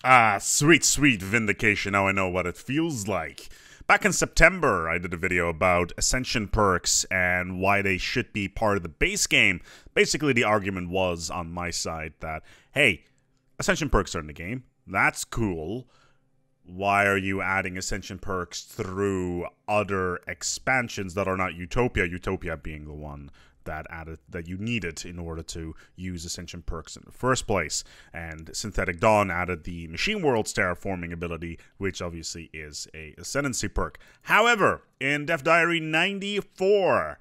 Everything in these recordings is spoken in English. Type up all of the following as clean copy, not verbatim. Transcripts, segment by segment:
Ah, sweet, sweet Vindication. Now I know what it feels like. Back in September, I did a video about Ascension perks and why they should be part of the base game. Basically, the argument was on my side that, hey, Ascension perks are in the game. That's cool. Why are you adding Ascension perks through other expansions that are not Utopia? Utopia being the one that you needed in order to use Ascension perks in the first place. And Synthetic Dawn added the Machine World's terraforming ability, which obviously is a Ascendancy perk. However, in Dev Diary 94,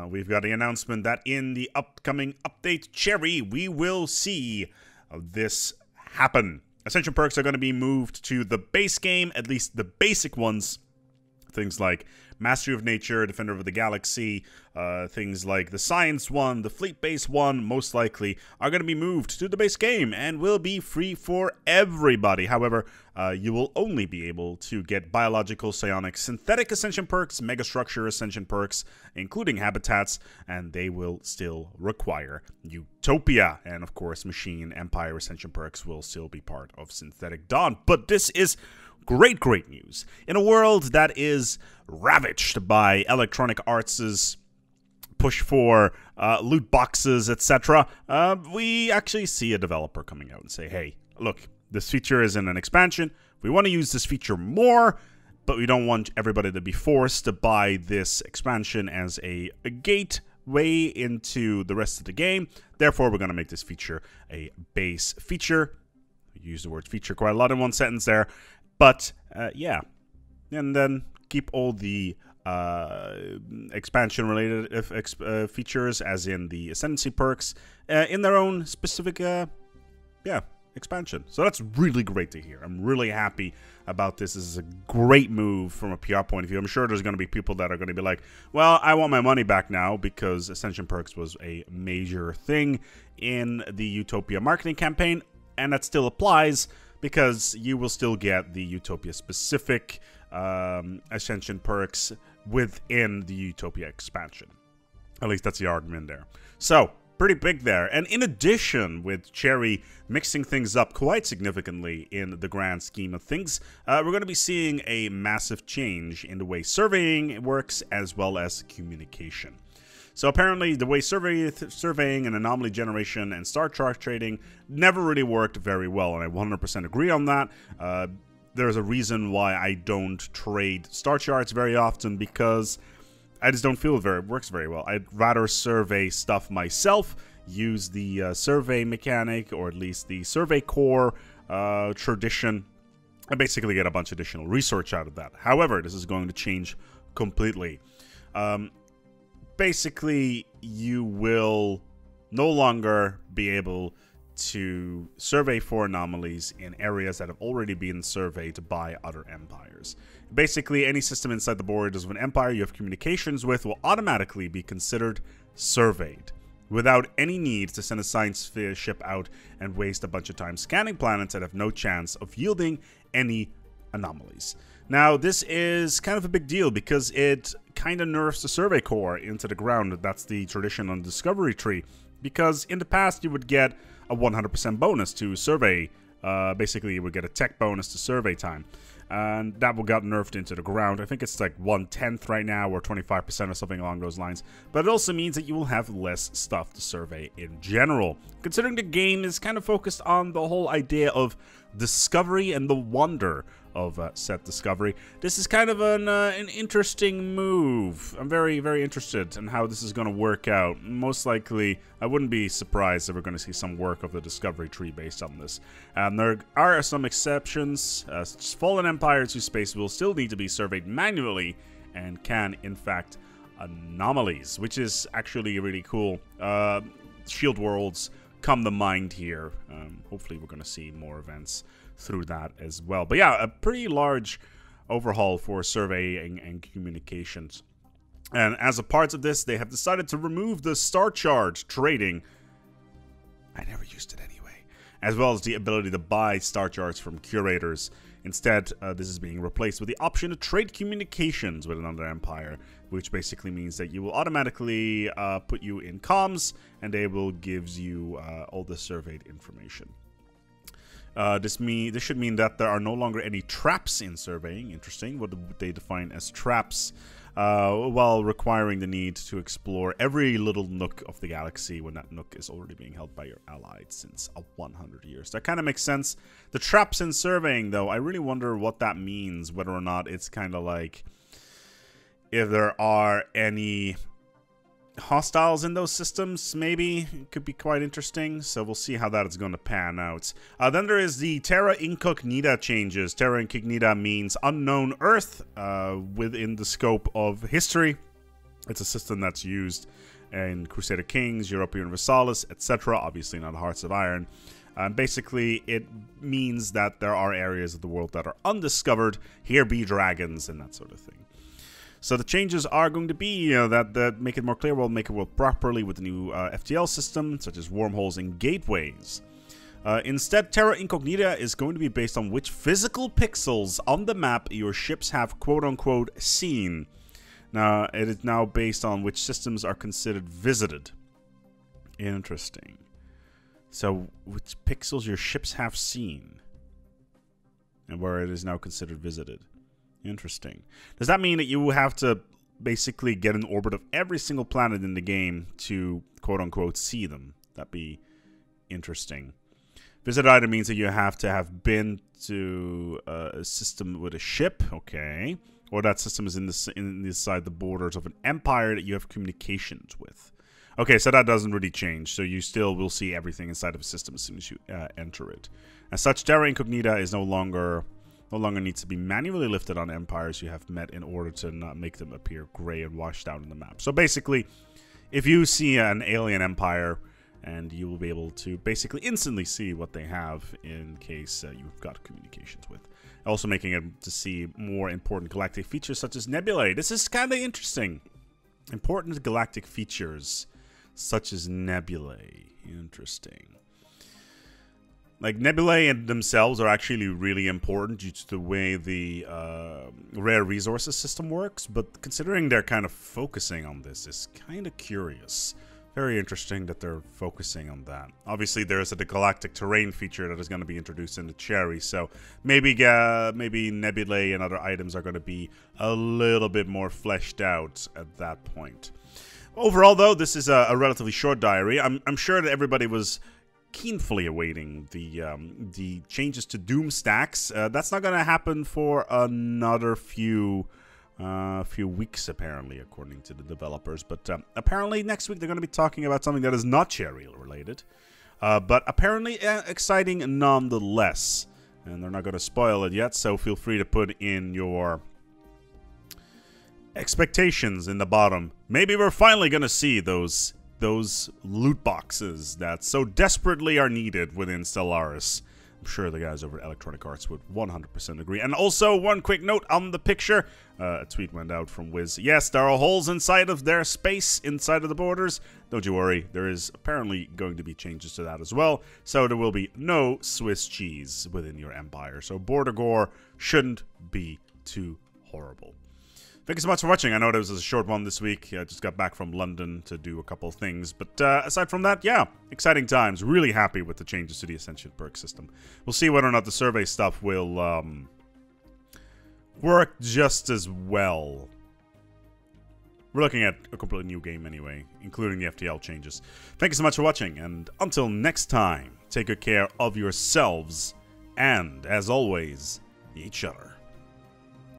we've got the announcement that in the upcoming update Cherry, we will see this happen. Ascension perks are going to be moved to the base game, at least the basic ones. Things like Mastery of Nature, Defender of the Galaxy, things like the Science one, the Fleet-based one, most likely, are going to be moved to the base game and will be free for everybody. However, you will only be able to get Biological, Psionic, Synthetic Ascension perks, Megastructure Ascension perks, including Habitats, and they will still require Utopia. And of course, Machine Empire Ascension perks will still be part of Synthetic Dawn. But this is great news. In a world that is ravaged by Electronic Arts' push for loot boxes, etc., we actually see a developer coming out and say, hey, look, this feature is in an expansion. We want to use this feature more, but we don't want everybody to be forced to buy this expansion as a gateway into the rest of the game. Therefore, we're going to make this feature a base feature. We use the word feature quite a lot in one sentence there. But, yeah, and then keep all the expansion-related features, as in the Ascendancy perks, in their own specific, expansion. So that's really great to hear. I'm really happy about this. This is a great move from a PR point of view. I'm sure there's going to be people that are going to be like, well, I want my money back now, because Ascension perks was a major thing in the Utopia marketing campaign, and that still applies, because you will still get the Utopia-specific Ascension perks within the Utopia expansion. At least that's the argument there. So, pretty big there. And in addition, with Cherry mixing things up quite significantly in the grand scheme of things, we're going to be seeing a massive change in the way surveying works, as well as communication. So apparently the way surveying and anomaly generation and star chart trading never really worked very well, and I 100% agree on that. There's a reason why I don't trade star charts very often, because I just don't feel it works very well. I'd rather survey stuff myself, use the survey mechanic, or at least the survey core tradition, and basically get a bunch of additional research out of that. However, this is going to change completely. Basically, you will no longer be able to survey for anomalies in areas that have already been surveyed by other empires. Basically, any system inside the borders of an empire you have communications with will automatically be considered surveyed, without any need to send a science ship out and waste a bunch of time scanning planets that have no chance of yielding any anomalies. Now, this is kind of a big deal, because it kind of nerfs the survey core into the ground. That's the tradition on the discovery tree, because in the past you would get a 100% bonus to survey. Basically, you would get a tech bonus to survey time, and that got nerfed into the ground. I think it's like 1/10 right now, or 25% or something along those lines. But it also means that you will have less stuff to survey in general, considering the game is kind of focused on the whole idea of discovery and the wonder of set discovery. This is kind of an interesting move. I'm very interested in how this is going to work out. Most likely, I wouldn't be surprised if we're going to see some work of the discovery tree based on this. There are some exceptions, such as fallen empires whose space will still need to be surveyed manually and can, in fact, anomalies, which is actually really cool. Shield worlds come to mind here. Hopefully, we're going to see more events through that as well. But yeah, a pretty large overhaul for surveying and communications. And as a part of this, they have decided to remove the star chart trading. I never used it anyway. As well as the ability to buy star charts from curators. Instead, this is being replaced with the option to trade communications with another empire, which basically means that you will automatically put you in comms, and they will give you all the surveyed information. This should mean that there are no longer any traps in surveying. Interesting. What would they define as traps? While requiring the need to explore every little nook of the galaxy when that nook is already being held by your allies since 100 years. That kind of makes sense. The traps in surveying, though, I really wonder what that means, whether or not it's kind of like if there are any hostiles in those systems, maybe. It could be quite interesting, so we'll see how that is going to pan out. Then there is the Terra incognita changes. Terra incognita means unknown Earth within the scope of history. It's a system that's used in Crusader Kings, Europa Universalis, etc. Obviously not Hearts of Iron. Basically, it means that there are areas of the world that are undiscovered. Here be dragons and that sort of thing. So the changes are going to be that make it more clear, will make it work properly with the new FTL system, such as wormholes and gateways. Instead, Terra Incognita is going to be based on which physical pixels on the map your ships have quote-unquote seen. Now, it is now based on which systems are considered visited. Interesting. So, which pixels your ships have seen, and where it is now considered visited. Interesting. Does that mean that you have to basically get in orbit of every single planet in the game to quote-unquote see them? That'd be interesting. Visit item means that you have to have been to a system with a ship, okay, or that system is inside the borders of an empire that you have communications with. Okay, so that doesn't really change, so you still will see everything inside of a system as soon as you enter it. As such, Terra Incognita is no longer needs to be manually lifted on empires you have met in order to not make them appear gray and washed out on the map. So basically, if you see an alien empire, and you will be able to basically instantly see what they have in case you've got communications with. Also making it to see more important galactic features such as nebulae. This is kind of interesting. Important galactic features such as nebulae. Interesting. Like, nebulae themselves are actually really important due to the way the rare resources system works, but considering they're kind of focusing on this is kind of curious. Very interesting that they're focusing on that. Obviously, there's the galactic terrain feature that is going to be introduced in the Cherry, so maybe nebulae and other items are going to be a little bit more fleshed out at that point. Overall, though, this is a relatively short diary. I'm sure that everybody was keenly awaiting the changes to Doom stacks. That's not going to happen for another few weeks, apparently, according to the developers. But apparently next week they're going to be talking about something that is not Cherry related, but apparently exciting nonetheless. And they're not going to spoil it yet, so feel free to put in your expectations in the bottom. Maybe we're finally going to see those loot boxes that so desperately are needed within Stellaris. I'm sure the guys over at Electronic Arts would 100% agree. And also, one quick note on the picture. A tweet went out from Wiz. Yes, there are holes inside of their space, inside of the borders. Don't you worry, there is apparently going to be changes to that as well. So there will be no Swiss cheese within your empire. So border gore shouldn't be too horrible. Thank you so much for watching. I know this was a short one this week. I just got back from London to do a couple of things. But aside from that, yeah, exciting times. Really happy with the changes to the Ascension perk system. We'll see whether or not the survey stuff will work just as well. We're looking at a completely new game anyway, including the FTL changes. Thank you so much for watching, and until next time, take good care of yourselves, and, as always, each other.